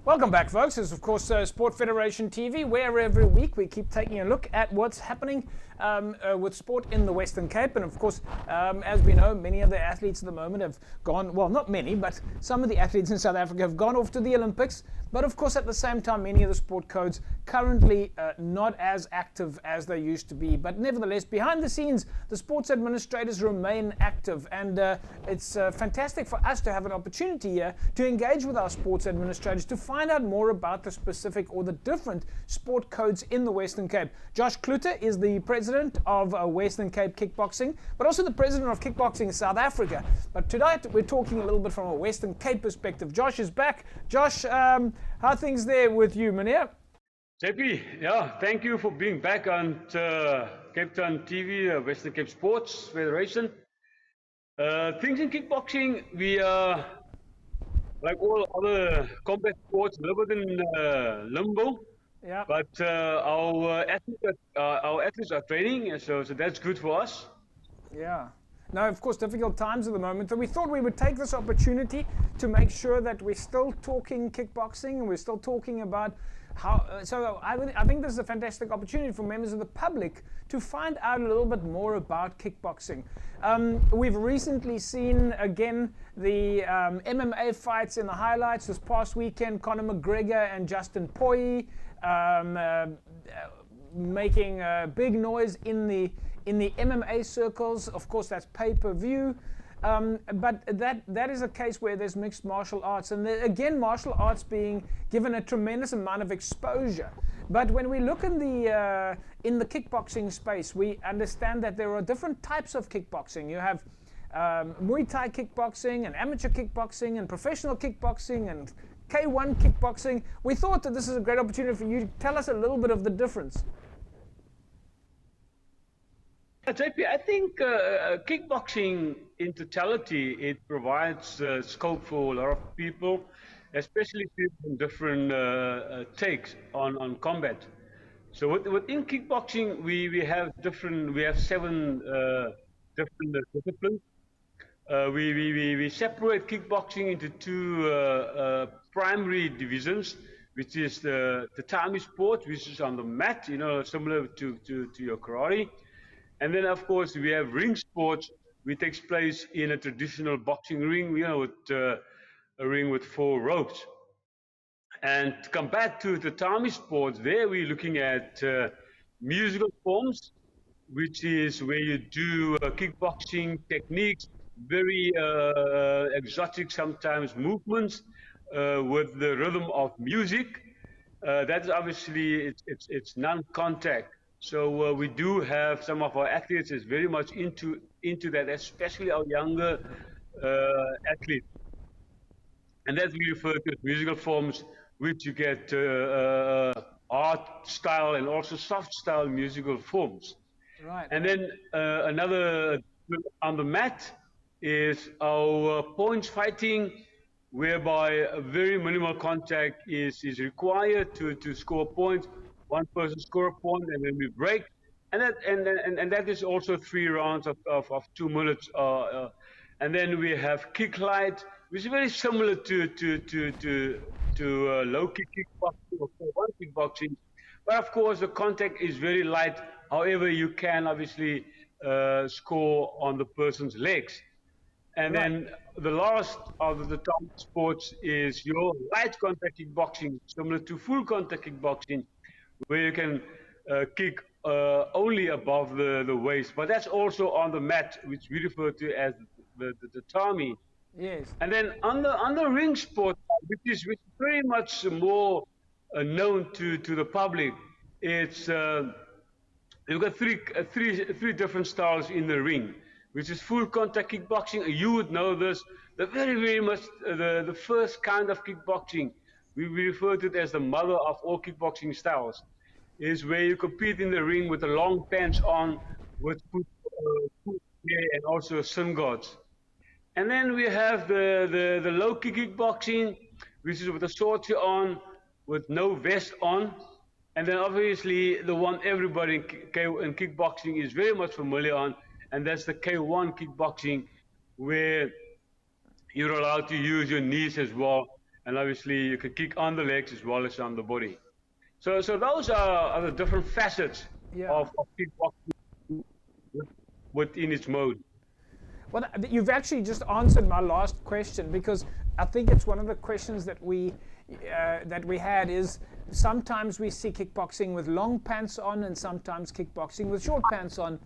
Welcome back, folks. This is, of course, Sport Federation TV, where every week we keep taking a look at what's happening with sport in the Western Cape. And, of course, as we know, many of the athletes at the moment have gone, well, not many, but some of the athletes in South Africa have gone off to the Olympics. But, of course, at the same time, many of the sport codes currently not as active as they used to be. But nevertheless, behind the scenes, the sports administrators remain active. And it's fantastic for us to have an opportunity here to engage with our sports administrators to find out more about the specific or the different sport codes in the Western Cape. Josh Cloete is the president of Western Cape Kickboxing, but also the president of Kickboxing South Africa. But tonight we're talking a little bit from a Western Cape perspective. Josh is back. Josh, how are things there with you, meneer? JP, yeah, thank you for being back on Cape Town TV, Western Cape Sports Federation. Things in kickboxing, we are, like all other combat sports, a little bit in limbo. Yeah. But our athletes are training, so that's good for us. Yeah. Now, of course, difficult times at the moment. So we thought we would take this opportunity to make sure that we're still talking kickboxing and we're still talking about how. So I think this is a fantastic opportunity for members of the public to find out a little bit more about kickboxing. We've recently seen again the MMA fights in the highlights this past weekend. Conor McGregor and Justin Poirier making big noise in the MMA circles. Of course, that's pay-per-view. But that is a case where there's mixed martial arts, and again, martial arts being given a tremendous amount of exposure. But when we look in the kickboxing space, we understand that there are different types of kickboxing. You have Muay Thai kickboxing, and amateur kickboxing, and professional kickboxing, and K1 kickboxing. We thought that this is a great opportunity for you to tell us a little bit of the difference. JP, I think kickboxing in totality, it provides scope for a lot of people, especially people in different takes on combat. So within kickboxing, we have seven different disciplines. We separate kickboxing into two primary divisions, which is the tatami sport, which is on the mat, similar to your karate. And then, of course, we have ring sports, which takes place in a traditional boxing ring, with a ring with 4 ropes. And to come back to the tatami sports, there we're looking at musical forms, which is where you do kickboxing techniques, very exotic sometimes movements with the rhythm of music. That's obviously, it's non-contact. So we do have some of our athletes is very much into that, especially our younger athletes. And that we refer to as musical forms, which you get hard style and also soft style musical forms. Right. And then another on the mat is our points fighting, whereby a very minimal contact is required to score points. One person score a point, and then we break, and that is also 3 rounds of 2 minutes. And then we have kick light, which is very similar to low kick kickboxing or 4-1 kickboxing, but of course the contact is very light. However, you can obviously score on the person's legs. And then the last of the top sports is your light contact kickboxing, similar to full contact kickboxing, where you can kick only above the waist, but that's also on the mat, which we refer to as the tatami. Yes. And then on the ring sport, which is very much more known to the public, it's you've got three different styles in the ring, which is full contact kickboxing. You would know this. The very much the first kind of kickboxing. We refer to it as the mother of all kickboxing styles, is where you compete in the ring with the long pants on, with foot and also shin guards. And then we have the low kick kickboxing, which is with the shorts on, with no vest on. And then obviously the one everybody in kickboxing is very much familiar on, and that's the K1 kickboxing, where you're allowed to use your knees as well. and obviously you can kick on the legs as well as on the body. So those are the different facets of kickboxing within its mode. Well, you've actually just answered my last question, because I think it's one of the questions that we had is sometimes we see kickboxing with long pants on and sometimes kickboxing with short pants on.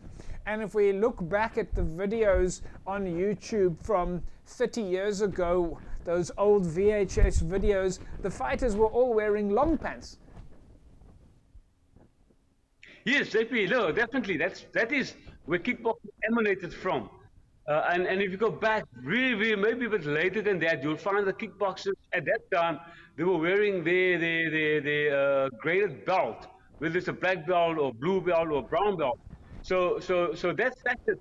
And if we look back at the videos on YouTube from 30 years ago, those old VHS videos, the fighters were all wearing long pants. Yes, JP, no, definitely. That is where kickboxing emanated from. And if you go back really, maybe a bit later than that, you'll find the kickboxers at that time, they were wearing their graded belt, whether it's a black belt or blue belt or brown belt. So that factor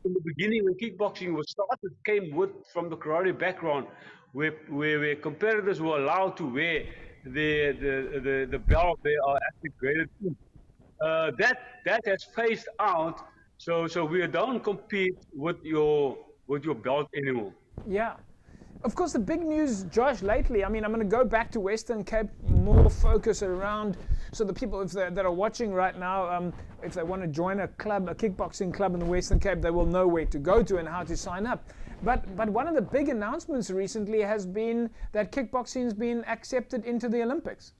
in the beginning when kickboxing was started came from the karate background, where competitors were allowed to wear the belt they are actually graded in. That has phased out, so we don't compete with your belt anymore. Yeah. Of course, the big news, Josh, lately, I mean, I'm going to go back to Western Cape, more focus around, so the people that are watching right now, if they want to join a club, a kickboxing club in the Western Cape, they will know where to go to and how to sign up. But one of the big announcements recently has been that kickboxing has been accepted into the Olympics.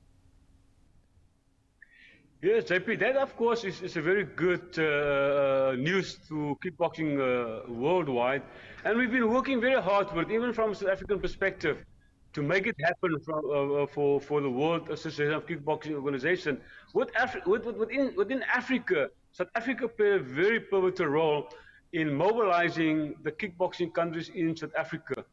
Yes, JP, that of course is a very good news to kickboxing worldwide, and we've been working very hard with, even from a South African perspective, to make it happen for the World Association of Kickboxing Organization. Within Africa, South Africa played a very pivotal role in mobilizing the kickboxing countries in South Africa.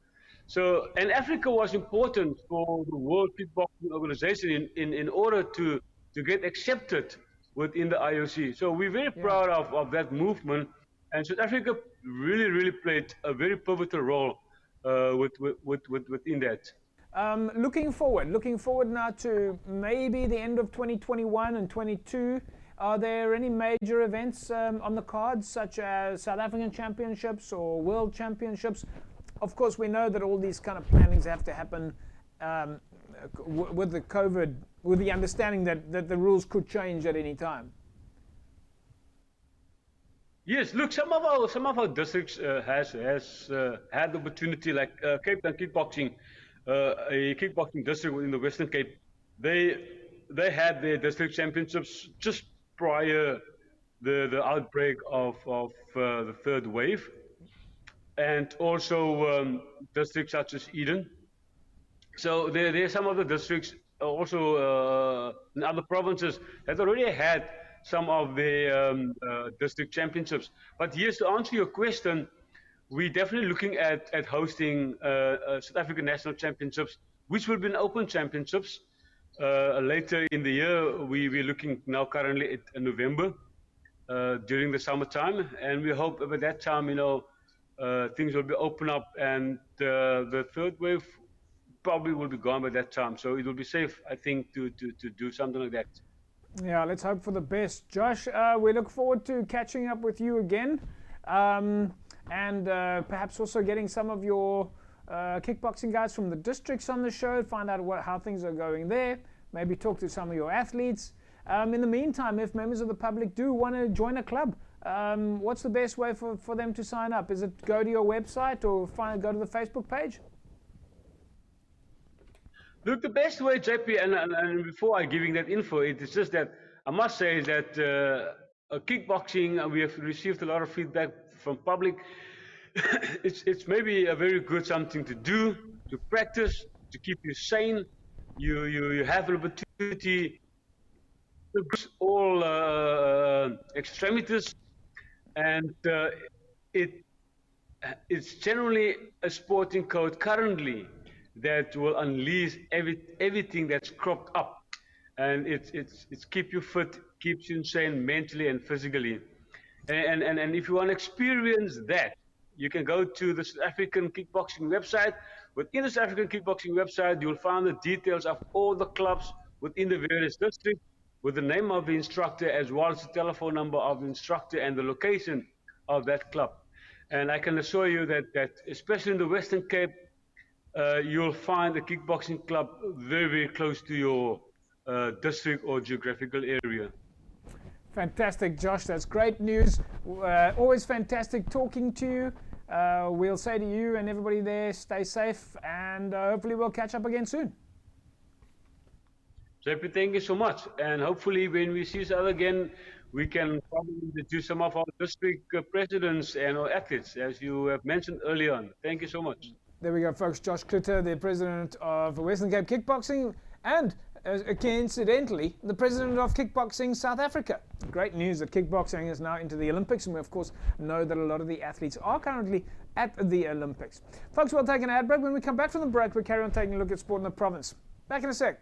So, and Africa was important for the World Kickboxing Organization in order to get accepted within the IOC. So we're very proud of that movement, and South Africa really played a very pivotal role within that. Looking forward now to maybe the end of 2021 and 22. Are there any major events on the cards, such as South African Championships or World Championships? Of course, we know that all these kind of plannings have to happen with the COVID, with the understanding that the rules could change at any time. Yes, look, some of our districts has had the opportunity, like Cape Town Kickboxing, a kickboxing district in the Western Cape. They had their district championships just prior the outbreak of the third wave, and also districts such as Eden. So there are some of the districts also in other provinces that already had some of the district championships. But yes, to answer your question, we're definitely looking at hosting South African National Championships, which will be an open championships. Later in the year, we're looking now currently at November during the summertime, and we hope by that time, things will be open up, and the third wave probably will be gone by that time. So it will be safe, I think, to do something like that. Yeah, let's hope for the best. Josh, we look forward to catching up with you again, and perhaps also getting some of your kickboxing guys from the districts on the show, find out how things are going there, maybe talk to some of your athletes. In the meantime, if members of the public do want to join a club, what's the best way for them to sign up? Is it go to your website or go to the Facebook page? Look, the best way, JP, and before I giving that info, it is just that I must say that kickboxing, we have received a lot of feedback from public. it's maybe a very good something to do, to practice, to keep you sane. You have an opportunity to use all extremities, and it's generally a sporting code currently that will unleash everything that's cropped up, and it's keep you fit, keeps you insane mentally and physically, and if you want to experience that, you can go to the South African Kickboxing website. Within the South African Kickboxing website, you'll find the details of all the clubs within the various districts, with the name of the instructor as well as the telephone number of the instructor and the location of that club. And I can assure you that especially in the Western Cape, you'll find a kickboxing club very, very close to your district or geographical area. Fantastic, Josh. That's great news. Always fantastic talking to you. We'll say to you and everybody there, stay safe, and hopefully we'll catch up again soon. JP, thank you so much. And hopefully when we see each other again, we can probably introduce some of our district presidents and our athletes, as you have mentioned earlier on. Thank you so much. There we go, folks. Josh Cloete, the president of Western Cape Kickboxing, and coincidentally, the president of Kickboxing South Africa. Great news that kickboxing is now into the Olympics, and we, of course, know that a lot of the athletes are currently at the Olympics. Folks, we'll take an ad break. When we come back from the break, we'll carry on taking a look at sport in the province. Back in a sec.